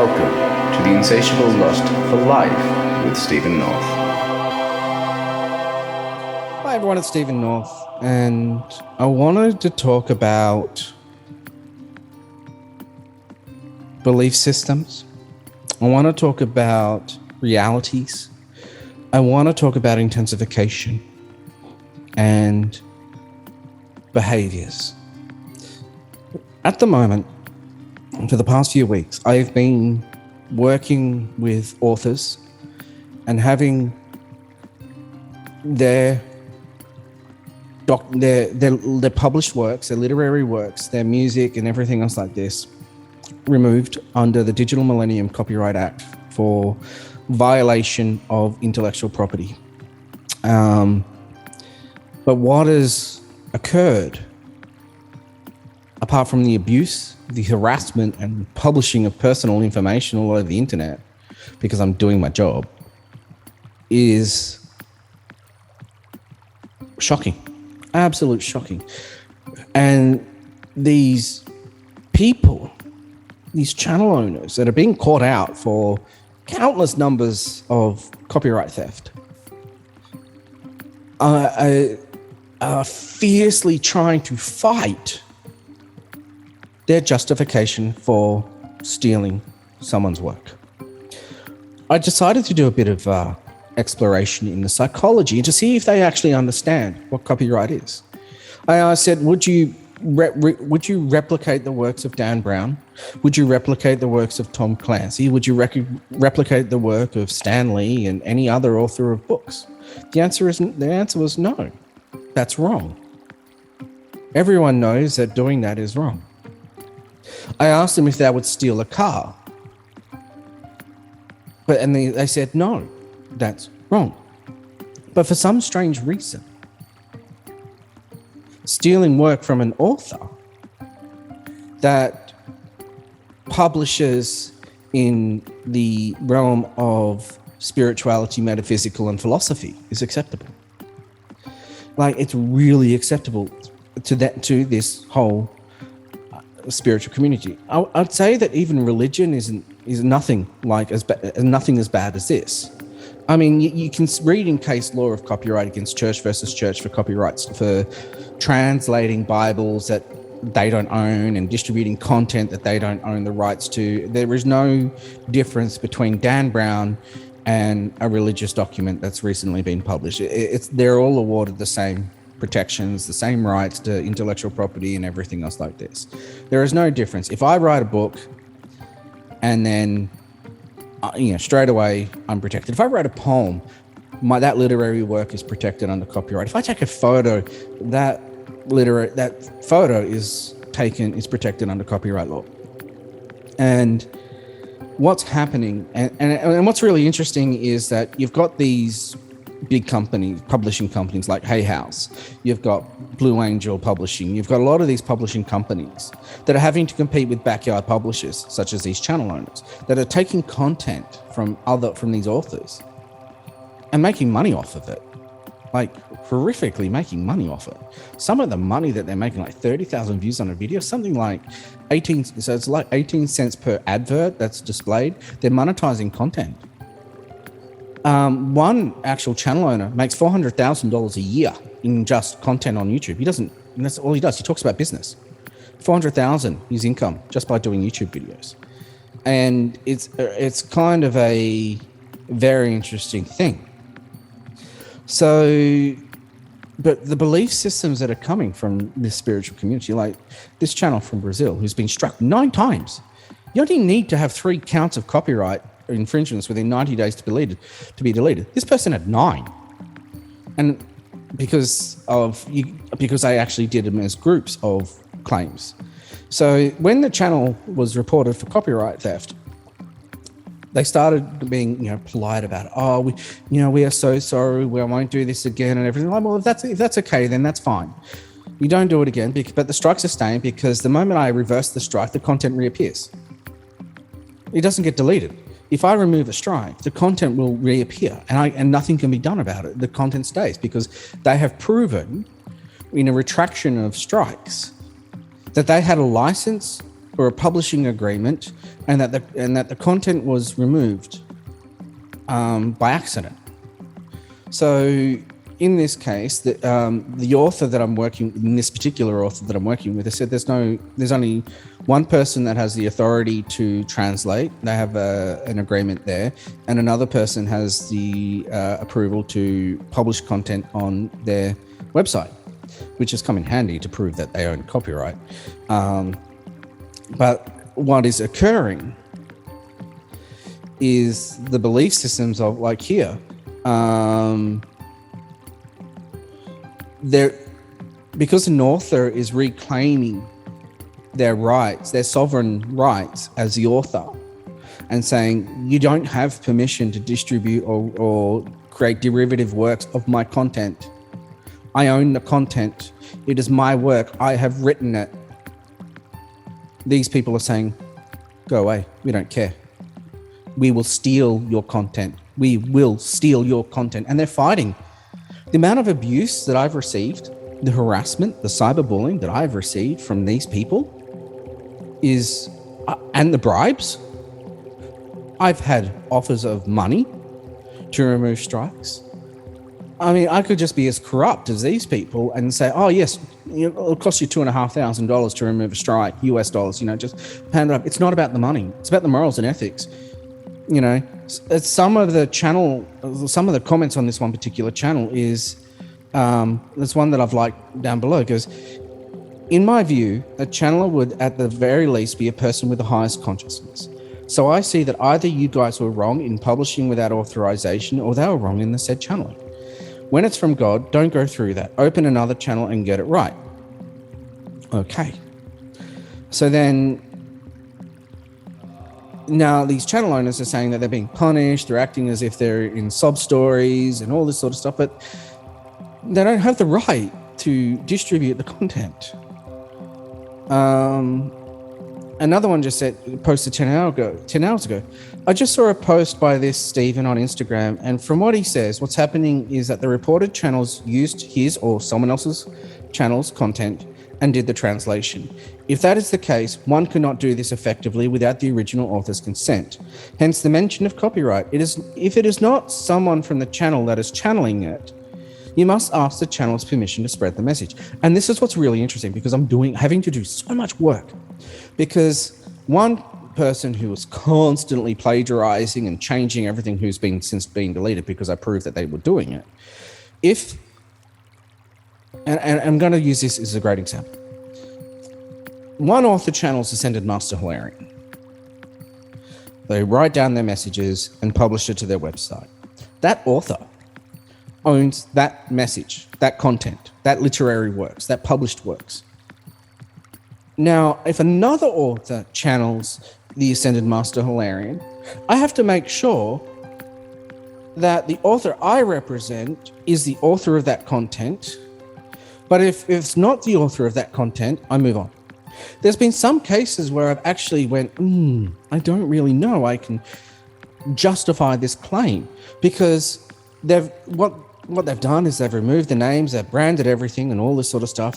Welcome to the Insatiable Lust for Life with Stephen North. Hi everyone, it's Stephen North, and I wanted to talk about belief systems. I want to talk about realities. I want to talk about intensification and behaviors. At the moment, for the past few weeks, I've been working with authors and having their published works, their literary works, their music and everything else like this removed under the Digital Millennium Copyright Act for violation of intellectual property. But what has occurred, apart from the abuse, the harassment and publishing of personal information all over the internet, because I'm doing my job, is shocking. Absolute shocking. And these people, these channel owners that are being caught out for countless numbers of copyright theft are fiercely trying to fight their justification for stealing someone's work. I decided to do a bit of exploration in the psychology to see if they actually understand what copyright is. I said, would you replicate the works of Dan Brown? Would you replicate the works of Tom Clancy? Would you replicate the work of Stan Lee and any other author of books? The answer was no. That's wrong. Everyone knows that doing that is wrong. I asked them if they would steal a car, and they said no, that's wrong. But for some strange reason, stealing work from an author that publishes in the realm of spirituality, metaphysical, and philosophy is acceptable. Like, it's really acceptable to this whole spiritual community. I'd say that even religion is nothing as bad as this. I mean, you can read in case law of copyright against church versus church for copyrights for translating Bibles that they don't own and distributing content that they don't own the rights to. There is no difference between Dan Brown and a religious document that's recently been published. They're all awarded the same protections, the same rights to intellectual property and everything else like this. There is no difference. If I write a book and then straight away I'm protected. If I write a poem, that literary work is protected under copyright. If I take a photo, that photo is protected under copyright law. And what's happening, and what's really interesting is that you've got these big companies, publishing companies like Hay House, you've got Blue Angel Publishing, you've got a lot of these publishing companies that are having to compete with backyard publishers, such as these channel owners, that are taking content from these authors and making money off of it, like horrifically making money off it. Some of the money that they're making, like 30,000 views on a video, something like 18 cents per advert that's displayed. They're monetizing content. One actual channel owner makes $400,000 a year in just content on YouTube. And that's all he does. He talks about business. $400,000 his income just by doing YouTube videos. And it's kind of a very interesting thing. So, but the belief systems that are coming from this spiritual community, like this channel from Brazil, who's been struck 9 times. You only need to have 3 counts of copyright infringements within 90 days to be deleted. This person had 9, and because I actually did them as groups of claims. So when the channel was reported for copyright theft, they started being polite about it. Oh, we are so sorry, we won't do this again and everything. Like, well, if that's okay, then that's fine. You don't do it again, but the strikes are staying because the moment I reverse the strike, the content reappears. It doesn't get deleted. If I remove a strike, the content will reappear and nothing can be done about it. The content stays because they have proven in a retraction of strikes that they had a license or a publishing agreement, and that the content was removed by accident. So in this case, the author that I'm working, in this particular author that I'm working with, they said there's only one person that has the authority to translate. They have an agreement there, and another person has the approval to publish content on their website, which has come in handy to prove that they own copyright. But what is occurring is the belief systems of, like, here, because an author is reclaiming their rights, their sovereign rights as the author, and saying, you don't have permission to distribute or create derivative works of my content. I own the content. It is my work. I have written it. These people are saying, go away. We don't care. We will steal your content. We will steal your content. And they're fighting. The amount of abuse that I've received, the harassment, the cyberbullying that I've received from these people is, and the bribes. I've had offers of money to remove strikes. I mean, I could just be as corrupt as these people and say, oh, yes, it'll cost you $2,500 to remove a strike, US dollars, just pound it up. It's not about the money. It's about the morals and ethics. Some of the comments on this one particular channel is, there's one that I've liked down below. It goes, in my view, a channeler would at the very least be a person with the highest consciousness. So I see that either you guys were wrong in publishing without authorization, or they were wrong in the said channeling. When it's from God, don't go through that. Open another channel and get it right. Okay. So then, now these channel owners are saying that they're being punished. They're acting as if they're in sob stories and all this sort of stuff, but they don't have the right to distribute the content. Another one just posted 10 hours ago. I just saw a post by this Stephen on Instagram, and from what he says, what's happening is that the reported channels used his or someone else's channel's content and did the translation. If that is the case, one cannot do this effectively without the original author's consent. Hence the mention of copyright. If it is not someone from the channel that is channeling it, you must ask the channel's permission to spread the message. And this is what's really interesting, because I'm having to do so much work, because one person who was constantly plagiarizing and changing everything who's been since being deleted because I proved that they were doing it. And I'm going to use this as a great example. One author channels Ascended Master Hilarion. They write down their messages and publish it to their website. That author owns that message, that content, that literary works, that published works. Now, if another author channels the Ascended Master Hilarion, I have to make sure that the author I represent is the author of that content. But if it's not the author of that content, I move on. There's been some cases where I've actually went, I don't really know I can justify this claim, because what they've done is they've removed the names, they've branded everything and all this sort of stuff.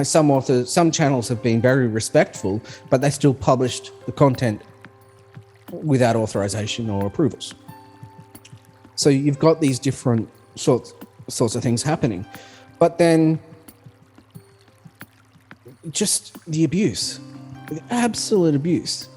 Some channels have been very respectful, but they still published the content without authorization or approvals. So you've got these different sorts of things happening. But then just the abuse, the absolute abuse.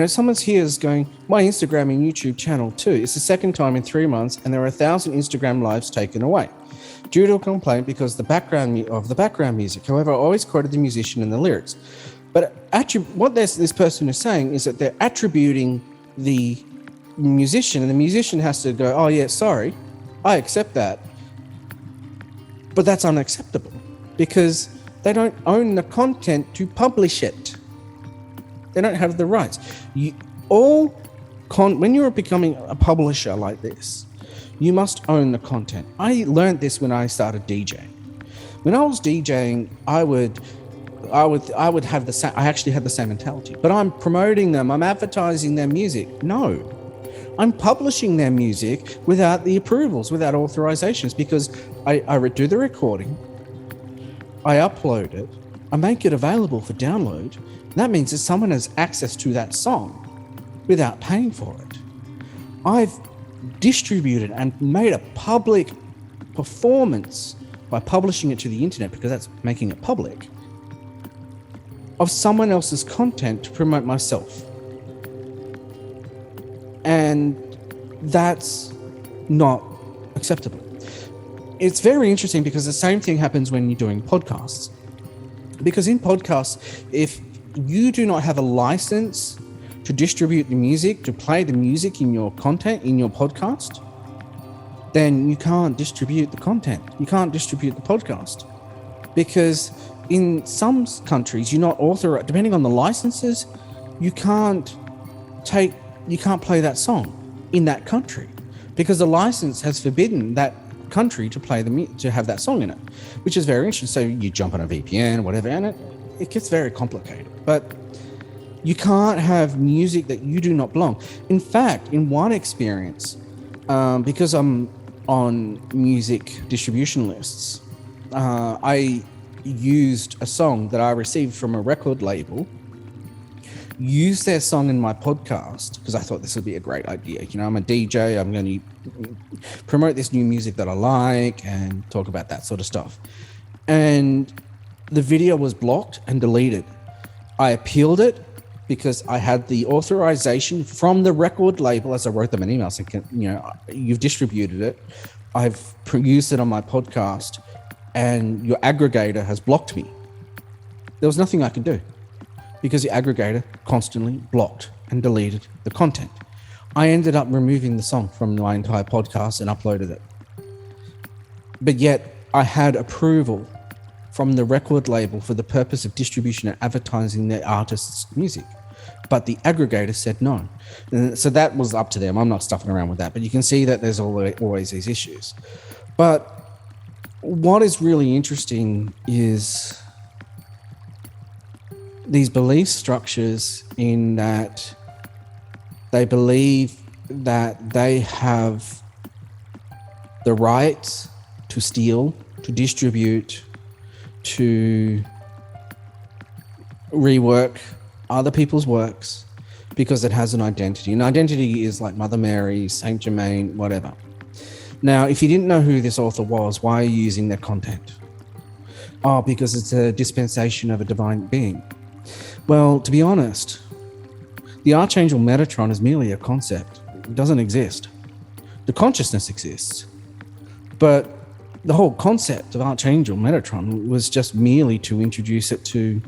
Someone's here is going, my Instagram and YouTube channel too. It's the second time in 3 months, and there are 1,000 Instagram lives taken away due to a complaint because the background music. However, I always quoted the musician and the lyrics. But what this person is saying is that they're attributing the musician, and the musician has to go, oh yeah, sorry, I accept that. But that's unacceptable, because they don't own the content to publish it. They don't have the rights. When you're becoming a publisher like this, you must own the content. I learned this when I started DJing. When I was DJing, I would have the same. I actually had the same mentality. But I'm promoting them. I'm advertising their music. No, I'm publishing their music without the approvals, without authorizations, because I do the recording, I upload it, I make it available for download. That means that someone has access to that song without paying for it. I've distributed and made a public performance by publishing it to the internet, because that's making it public, of someone else's content to promote myself. And that's not acceptable. It's very interesting because the same thing happens when you're doing podcasts. Because in podcasts, if you do not have a license to distribute the music, to play the music in your content, in your podcast, then you can't distribute the content. You can't distribute the podcast. Because in some countries, you're not authorized, depending on the licenses, you can't play that song in that country, because the license has forbidden that country to play to have that song in it, which is very interesting. So you jump on a VPN, whatever, and it gets very complicated. But you can't have music that you do not belong. In fact, in one experience, because I'm on music distribution lists, I used a song that I received from a record label, used their song in my podcast because I thought this would be a great idea. You know, I'm a DJ, I'm going to promote this new music that I like and talk about that sort of stuff. And the video was blocked and deleted. I appealed it because I had the authorization from the record label, as I wrote them an email saying, you know, you've distributed it, I've used it on my podcast, and your aggregator has blocked me. There was nothing I could do because the aggregator constantly blocked and deleted the content. I ended up removing the song from my entire podcast and uploaded it. But yet I had approval from the record label for the purpose of distribution and advertising their artist's music. But the aggregator said no. And so that was up to them. I'm not stuffing around with that. But you can see that there's always these issues. But what is really interesting is these belief structures, in that they believe that they have the right to steal, to distribute, to rework other people's works because it has an identity. An identity is like Mother Mary, Saint Germain, whatever. Now, if you didn't know who this author was, why are you using their content? Oh, because it's a dispensation of a divine being. Well, to be honest, the Archangel Metatron is merely a concept. It doesn't exist. The consciousness exists, but the whole concept of Archangel Metatron was just merely to introduce it to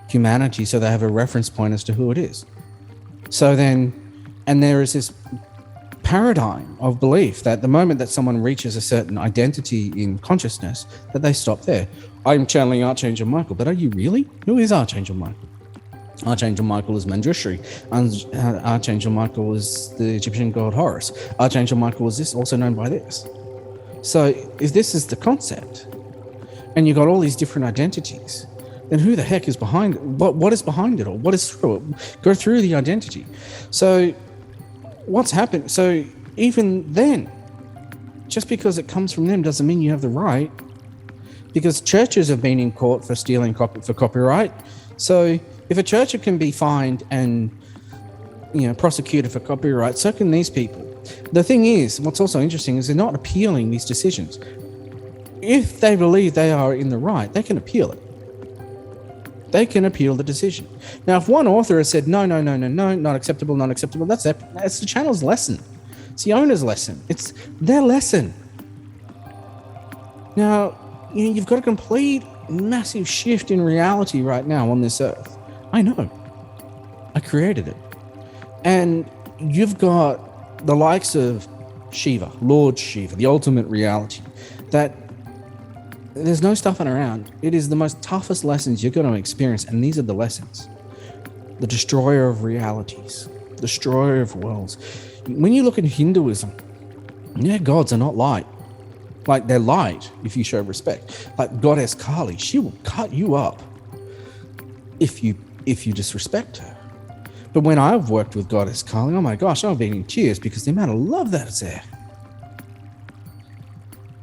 humanity so they have a reference point as to who it is. So then, and there is this paradigm of belief that the moment that someone reaches a certain identity in consciousness, that they stop there. I'm channeling Archangel Michael, but are you really? Who is Archangel Michael? Archangel Michael is Manjushri. Archangel Michael is the Egyptian god Horus. Archangel Michael is this, also known by this. So if this is the concept, and you've got all these different identities, then who the heck is behind it? What is behind it all? What is through it? Go through the identity. So what's happened? So even then, just because it comes from them doesn't mean you have the right, because churches have been in court for stealing for copyright. So if a church can be fined and, you know, prosecuted for copyright, so can these people. The thing is, what's also interesting is they're not appealing these decisions. If they believe they are in the right, they can appeal it. They can appeal the decision. Now, if one author has said, no, not acceptable, that's the channel's lesson. It's the owner's lesson. It's their lesson. Now, you know, you've got a complete massive shift in reality right now on this earth. I know. I created it. And you've got the likes of Shiva, Lord Shiva, the ultimate reality, that there's no stuffing around. It is the most toughest lessons you're going to experience, and these are the lessons. The destroyer of realities, destroyer of worlds. When you look at Hinduism, their gods are not light. Like, they're light if you show respect. Like Goddess Kali, she will cut you up if you disrespect her. But when I've worked with Goddess Kali, oh my gosh, I've been in tears because the amount of love that is there.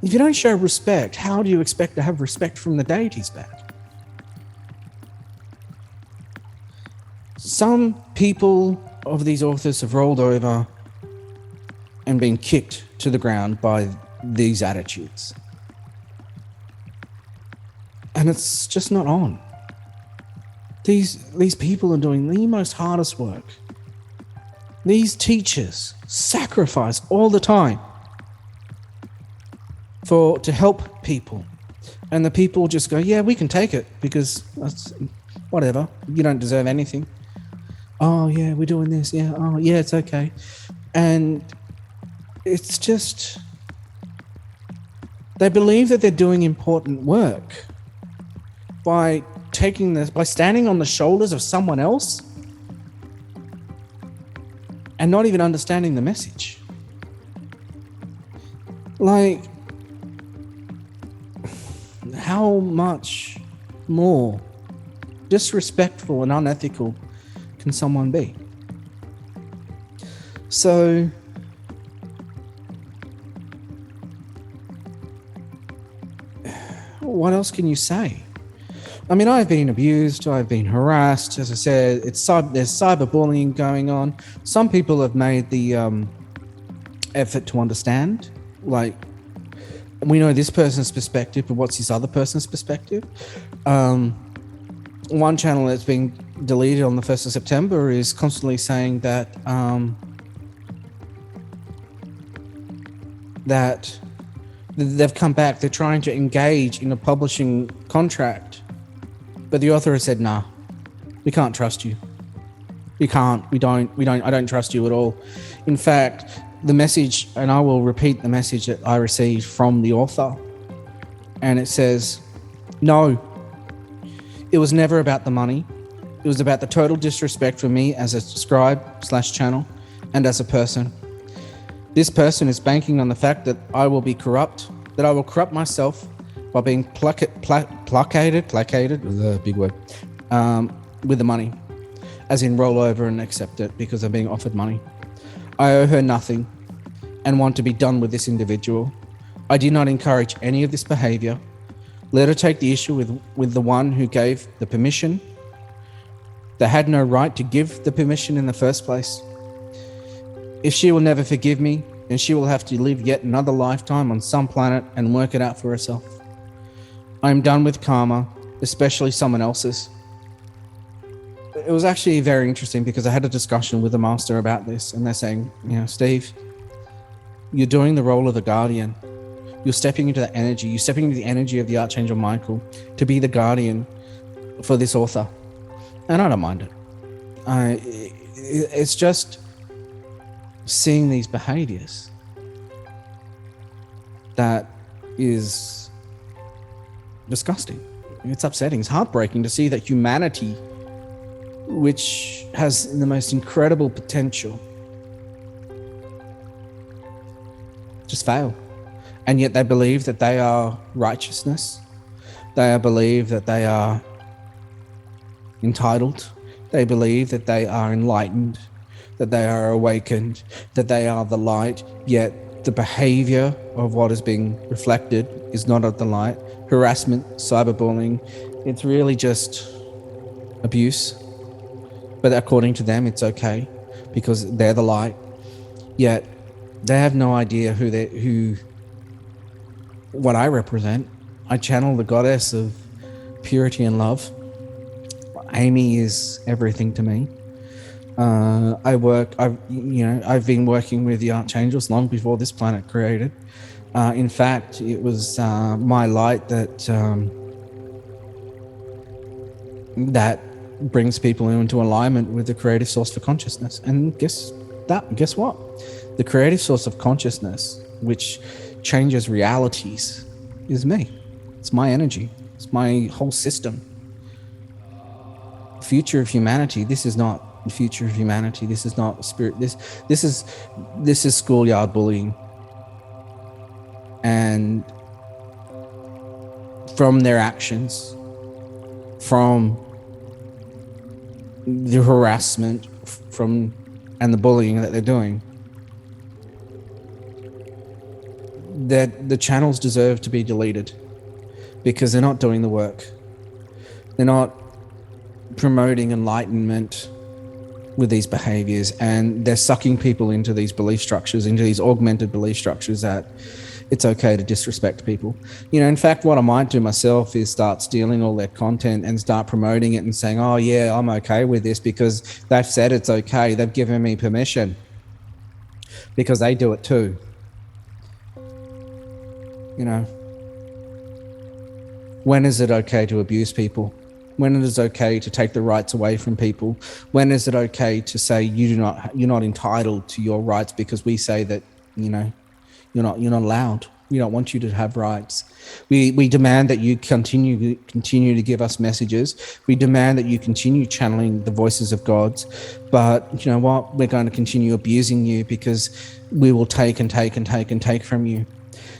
If you don't show respect, how do you expect to have respect from the deities back? Some people of these authors have rolled over and been kicked to the ground by these attitudes. And it's just not on. These people are doing the most hardest work. These teachers sacrifice all the time to help people. And the people just go, yeah, we can take it because that's whatever. You don't deserve anything. Oh, yeah, we're doing this. Yeah. Oh, yeah, it's okay. And it's just, they believe that they're doing important work by standing on the shoulders of someone else and not even understanding the message. Like, how much more disrespectful and unethical can someone be? So, what else can you say? I mean, I've been abused, I've been harassed. As I said, there's cyberbullying going on. Some people have made the effort to understand. Like, we know this person's perspective, but what's this other person's perspective? One channel that's being deleted on the 1st of September is constantly saying that that they've come back. They're trying to engage in a publishing contract. But the author has said, nah, we can't trust you. We can't, we don't, I don't trust you at all. In fact, the message, and I will repeat the message that I received from the author, and it says, no, it was never about the money. It was about the total disrespect for me as a scribe/channel and as a person. This person is banking on the fact that I will be corrupt, that I will corrupt myself by being placated, a big word, with the money, as in roll over and accept it because I'm being offered money. I owe her nothing and want to be done with this individual. I did not encourage any of this behavior. Let her take the issue with the one who gave the permission. They had no right to give the permission in the first place. If she will never forgive me, then she will have to live yet another lifetime on some planet and work it out for herself. I am done with karma, especially someone else's. It was actually very interesting because I had a discussion with the master about this, and they're saying, Steve, you're doing the role of the guardian. You're stepping into that energy. You're stepping into the energy of the Archangel Michael to be the guardian for this author. And I don't mind it. It's just seeing these behaviors that is disgusting. It's upsetting. It's heartbreaking to see that humanity, which has the most incredible potential, just fail. And yet they believe that they are righteousness. They believe that they are entitled. They believe that they are enlightened, that they are awakened, that they are the light, yet the behavior of what is being reflected is not of the light. Harassment, cyberbullying, it's really just abuse. But according to them, it's okay because they're the light. Yet they have no idea what I represent. I channel the goddess of purity and love. Amy is everything to me. I've been working with the archangels long before this planet created. In fact, it was my light that brings people into alignment with the creative source for consciousness. And guess what? The creative source of consciousness, which changes realities, is me. It's my energy. It's my whole system. Future of humanity. This is not the future of humanity. This is not spirit. This is schoolyard bullying. And from their actions, from the harassment, and the bullying that they're doing, that the channels deserve to be deleted because they're not doing the work. They're not promoting enlightenment. with these behaviors, and they're sucking people into these belief structures, into these augmented belief structures that it's okay to disrespect people. In fact, what I might do myself is start stealing all their content and start promoting it and saying, oh yeah, I'm okay with this because they've said it's okay. They've given me permission, because they do it too. When is it okay to abuse people? When it is okay to take the rights away from people? When is it okay to say you're not entitled to your rights because we say that you're not allowed? We don't want you to have rights. We demand that you continue to give us messages. We demand that you continue channeling the voices of God. But you know what? We're going to continue abusing you because we will take and take and take and take from you.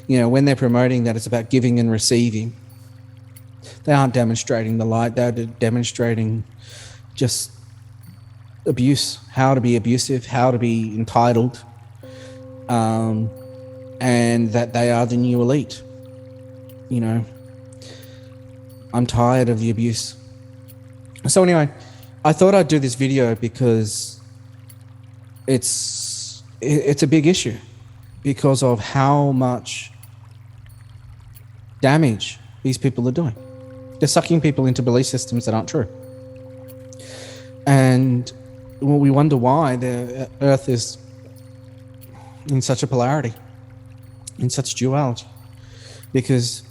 When they're promoting that it's about giving and receiving, they aren't demonstrating the light. They're demonstrating just abuse, how to be abusive, how to be entitled, and that they are the new elite. I'm tired of the abuse. So anyway, I thought I'd do this video because it's a big issue because of how much damage these people are doing. They're sucking people into belief systems that aren't true. And we wonder why the earth is in such a polarity, in such duality. Because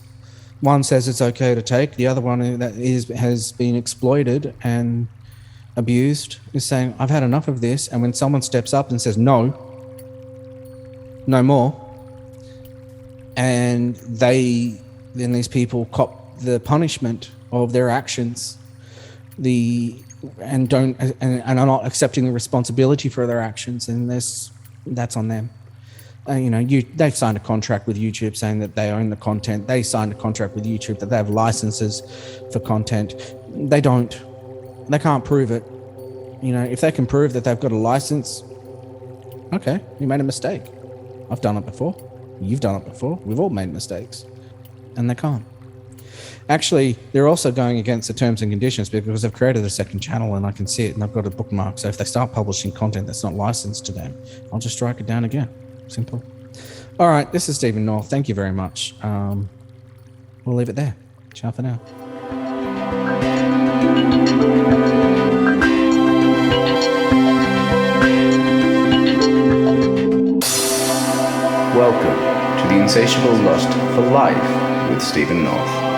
one says it's okay to take, the other one that has been exploited and abused is saying, I've had enough of this. And when someone steps up and says, no more, and then these people cop the punishment of their actions, and are not accepting the responsibility for their actions, and that's on them. They've signed a contract with YouTube saying that they own the content. They signed a contract with YouTube that they have licenses for content. They don't. They can't prove it. If they can prove that they've got a license, okay, you made a mistake. I've done it before. You've done it before. We've all made mistakes. And they can't. Actually, they're also going against the terms and conditions because they've created a second channel and I can see it and I've got a bookmark. So if they start publishing content that's not licensed to them, I'll just strike it down again. Simple. All right, this is Stephen North. Thank you very much. We'll leave it there. Ciao for now. Welcome to the Insatiable Lust for Life with Stephen North.